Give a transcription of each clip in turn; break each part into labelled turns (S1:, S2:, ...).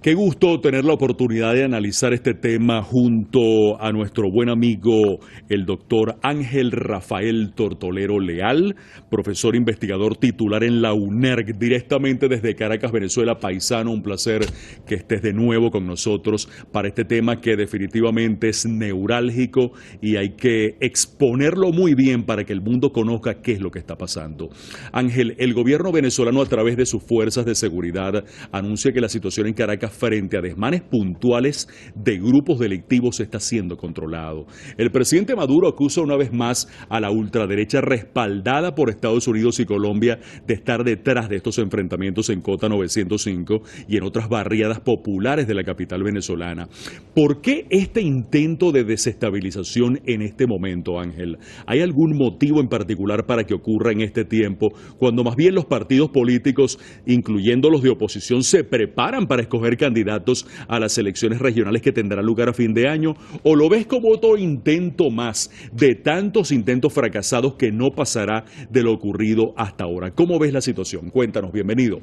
S1: Qué gusto tener la oportunidad de analizar este tema junto a nuestro buen amigo, el doctor Ángel Rafael Tortolero Leal, profesor investigador titular en la UNERC, directamente desde Caracas, Venezuela. Paisano, un placer que estés de nuevo con nosotros para este tema que definitivamente es neurálgico y hay que exponerlo muy bien para que el mundo conozca qué es lo que está pasando. Ángel, el gobierno venezolano, a través de sus fuerzas de seguridad, anuncia que la situación en Caracas frente a desmanes puntuales de grupos delictivos está siendo controlado. El presidente Maduro acusa una vez más a la ultraderecha respaldada por Estados Unidos y Colombia de estar detrás de estos enfrentamientos en Cota 905 y en otras barriadas populares de la capital venezolana. ¿Por qué este intento de desestabilización en este momento, Ángel? ¿Hay algún motivo en particular para que ocurra en este tiempo, cuando más bien los partidos políticos, incluyendo los de oposición, se preparan para escoger candidatos a las elecciones regionales que tendrán lugar a fin de año? ¿O lo ves como otro intento más de tantos intentos fracasados que no pasará de lo ocurrido hasta ahora? ¿Cómo ves la situación? Cuéntanos, bienvenido.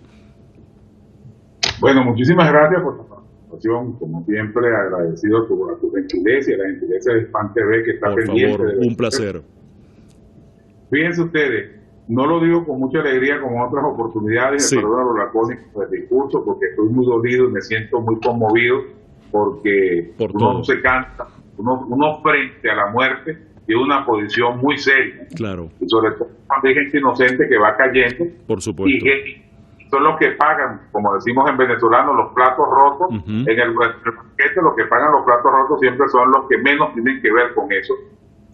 S2: Bueno, muchísimas gracias por tu participación. Como siempre, agradecido a tu gentileza y a la gentileza de Span TV que está pendiente.
S1: Por favor, un placer.
S2: Fíjense ustedes, no lo digo con mucha alegría como otras oportunidades,
S1: sí.
S2: Perdón lo lacónico del discurso, porque estoy muy dolido y me siento muy conmovido, porque uno no se cansa, uno frente a la muerte tiene una posición muy seria.
S1: Claro.
S2: Y sobre todo cuando hay gente inocente que va cayendo.
S1: Por supuesto.
S2: Y son los que pagan, como decimos en venezolano, los platos rotos. En el banquete, los que pagan los platos rotos siempre son los que menos tienen que ver con eso.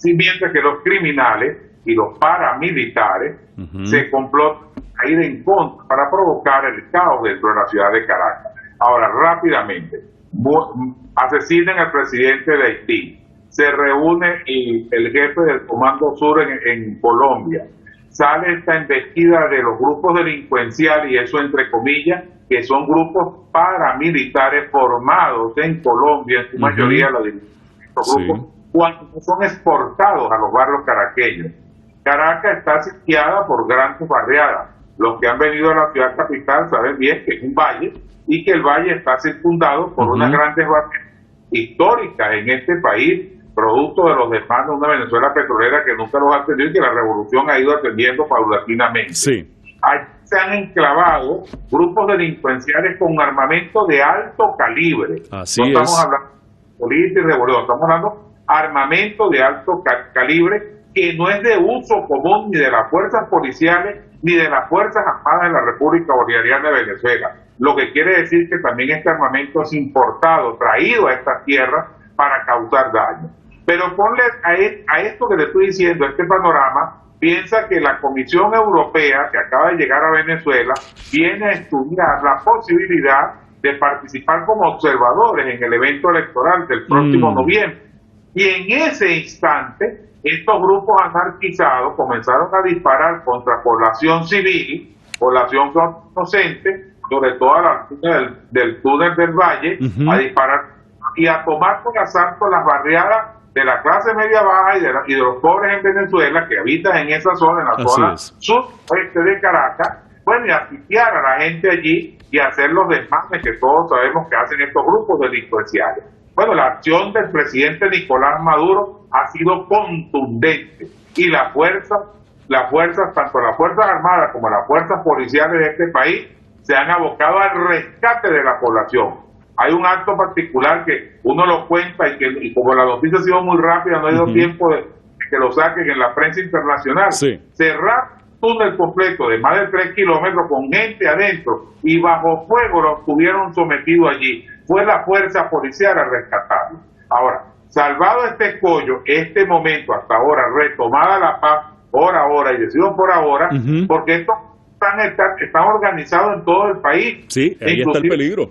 S2: Mientras que los criminales y los paramilitares se complotan a ir en contra para provocar el caos dentro de la ciudad de Caracas. Ahora, rápidamente, asesinan al presidente de Haití, se reúne el jefe del Comando Sur en Colombia, sale esta embestida de los grupos delincuenciales, y eso entre comillas, que son grupos paramilitares formados en Colombia, en su mayoría los grupos, cuando son exportados a los barrios caraqueños. Caracas está sitiada por grandes barriadas. Los que han venido a la ciudad capital saben bien que es un valle y que el valle está circundado por unas grandes barriadas históricas en este país, producto de los desmanes de una Venezuela petrolera que nunca los ha atendido y que la revolución ha ido atendiendo paulatinamente.
S1: Sí.
S2: Allí se han enclavado grupos delincuenciales con armamento de alto calibre.
S1: Así
S2: no estamos
S1: es.
S2: hablando de política y revolución, estamos hablando de armamento de alto calibre que no es de uso común ni de las fuerzas policiales ni de las Fuerzas Armadas de la República Bolivariana de Venezuela. Lo que quiere decir que también este armamento es importado, traído a esta tierra para causar daño. Pero ponle a esto que le estoy diciendo, este panorama, piensa que la Comisión Europea, que acaba de llegar a Venezuela, viene a estudiar la posibilidad de participar como observadores en el evento electoral del próximo noviembre. Y en ese instante, estos grupos anarquizados comenzaron a disparar contra población civil, población inocente, sobre todo a la altura del túnel del Valle, a disparar y a tomar por asalto las barriadas de la clase media baja y de los pobres en Venezuela que habitan en esa zona, en la zona suroeste de Caracas, bueno, y a sitiar a la gente allí y hacer los desmanes que todos sabemos que hacen estos grupos delincuenciales. Bueno, la acción del presidente Nicolás Maduro ha sido contundente y las fuerzas, tanto las Fuerzas Armadas como las fuerzas policiales de este país, se han abocado al rescate de la población. Hay un acto particular que uno lo cuenta y como la noticia ha sido muy rápida, no ha habido tiempo de que lo saquen en la prensa internacional. Cerrar un túnel completo de más de 3 kilómetros con gente adentro y bajo fuego los tuvieron sometidos allí. Fue la fuerza policial a rescatarlo. Ahora, salvado este escollo, este momento hasta ahora, retomada la paz, hora a hora y decidido por ahora, porque estos están organizados en todo el país.
S1: Sí, ahí está el peligro.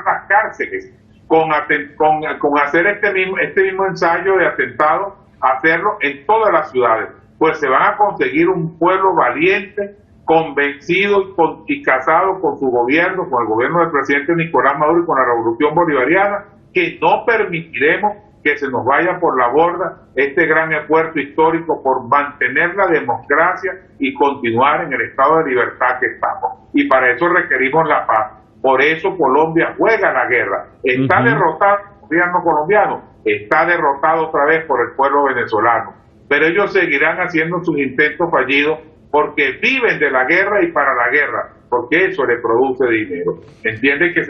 S2: Las cárceles, con hacer este mismo ensayo de atentado, hacerlo en todas las ciudades, pues se van a conseguir un pueblo valiente, convencido y casado con su gobierno, con el gobierno del presidente Nicolás Maduro y con la revolución bolivariana, que no permitiremos que se nos vaya por la borda este gran esfuerzo histórico por mantener la democracia y continuar en el estado de libertad que estamos. Y para eso requerimos la paz. Por eso Colombia juega la guerra. Está derrotado el gobierno colombiano, está derrotado otra vez por el pueblo venezolano. Pero ellos seguirán haciendo sus intentos fallidos porque viven de la guerra y para la guerra, porque eso le produce dinero. Entienden que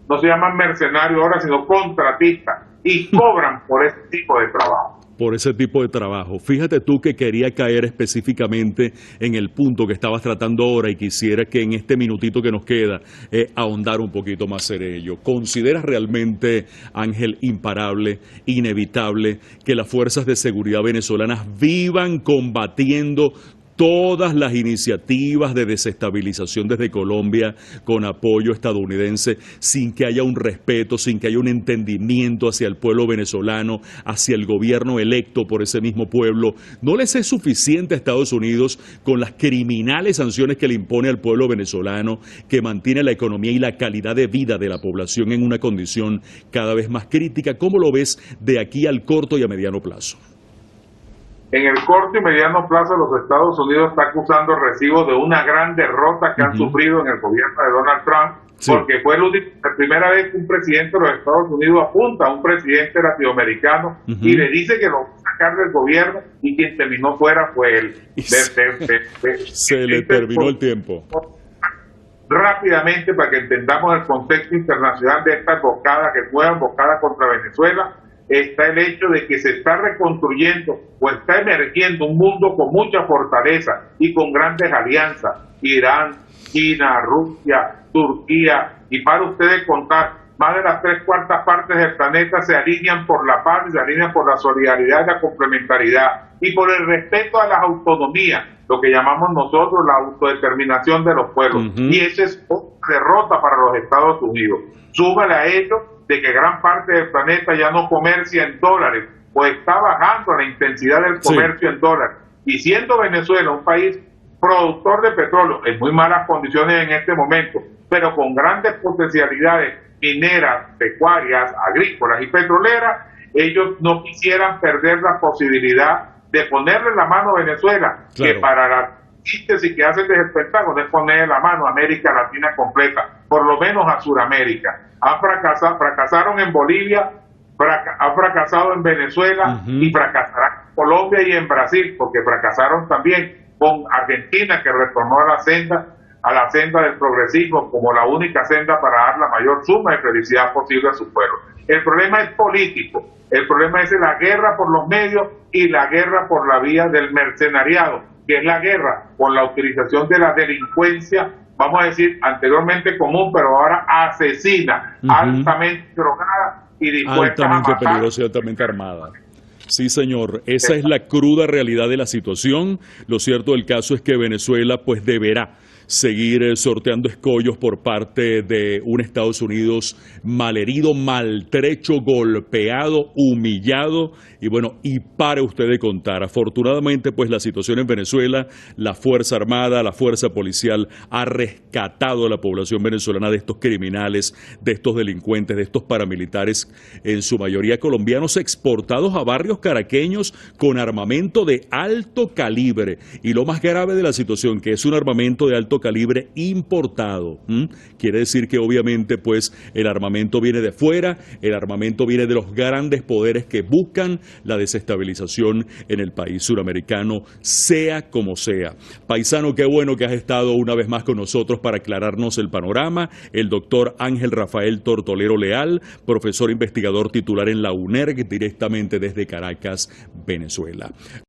S2: no se llaman mercenarios ahora, sino contratistas, y cobran por ese tipo de trabajo.
S1: Por ese tipo de trabajo. Fíjate tú que quería caer específicamente en el punto que estabas tratando ahora y quisiera que en este minutito que nos queda ahondar un poquito más en ello. ¿Consideras realmente, Ángel, imparable, inevitable, que las fuerzas de seguridad venezolanas vivan combatiendo todas las iniciativas de desestabilización desde Colombia con apoyo estadounidense sin que haya un respeto, sin que haya un entendimiento hacia el pueblo venezolano, hacia el gobierno electo por ese mismo pueblo? ¿No les es suficiente a Estados Unidos con las criminales sanciones que le impone al pueblo venezolano, que mantiene la economía y la calidad de vida de la población en una condición cada vez más crítica? ¿Cómo lo ves de aquí al corto y a mediano plazo?
S2: En el corto y mediano plazo, los Estados Unidos está acusando recibos de una gran derrota que han sufrido en el gobierno de Donald Trump, porque fue la primera vez que un presidente de los Estados Unidos apunta a un presidente latinoamericano y le dice que lo va a sacar del gobierno, y quien terminó fuera fue él.
S1: Se le terminó el tiempo.
S2: Rápidamente, para que entendamos el contexto internacional de esta emboscada, que fue emboscada contra Venezuela, está el hecho de que se está reconstruyendo o está emergiendo un mundo con mucha fortaleza y con grandes alianzas: Irán, China, Rusia, Turquía, y para ustedes contar, más de las 3/4 partes del planeta se alinean por la paz, se alinean por la solidaridad y la complementariedad y por el respeto a las autonomías, lo que llamamos nosotros la autodeterminación de los pueblos. Y esa es otra derrota para los Estados Unidos. Súmale a ello de que gran parte del planeta ya no comercia en dólares, pues está bajando la intensidad del comercio en dólares. Y siendo Venezuela un país productor de petróleo en muy malas condiciones en este momento, pero con grandes potencialidades mineras, pecuarias, agrícolas y petroleras, ellos no quisieran perder la posibilidad de ponerle la mano a Venezuela, que para la síntesis que hacen desde el Pentágono es ponerle la mano a América Latina completa, por lo menos a Sudamérica. Fracasaron en Bolivia, han fracasado en Venezuela y fracasarán en Colombia y en Brasil, porque fracasaron también con Argentina, que retornó a la senda del progresismo como la única senda para dar la mayor suma de felicidad posible a su pueblo. El problema es político, el problema es la guerra por los medios y la guerra por la vía del mercenariado, que es la guerra con la utilización de la delincuencia, vamos a decir, anteriormente común, pero ahora asesina, altamente drogada y dispuesta a matar.
S1: Altamente peligrosa y altamente armada. Sí, señor, esa es la cruda realidad de la situación. Lo cierto del caso es que Venezuela pues deberá seguir sorteando escollos por parte de un Estados Unidos malherido, maltrecho, golpeado, humillado, y bueno, y pare usted de contar. Afortunadamente, pues la situación en Venezuela, la Fuerza Armada, la Fuerza Policial ha rescatado a la población venezolana de estos criminales, de estos delincuentes, de estos paramilitares, en su mayoría colombianos, exportados a barrios caraqueños con armamento de alto calibre. Y lo más grave de la situación, que es un armamento de alto calibre importado. Quiere decir que obviamente pues el armamento viene de fuera, el armamento viene de los grandes poderes que buscan la desestabilización en el país suramericano, sea como sea. Paisano, qué bueno que has estado una vez más con nosotros para aclararnos el panorama. El doctor Ángel Rafael Tortolero Leal, profesor investigador titular en la UNERC, directamente desde Caracas, Venezuela.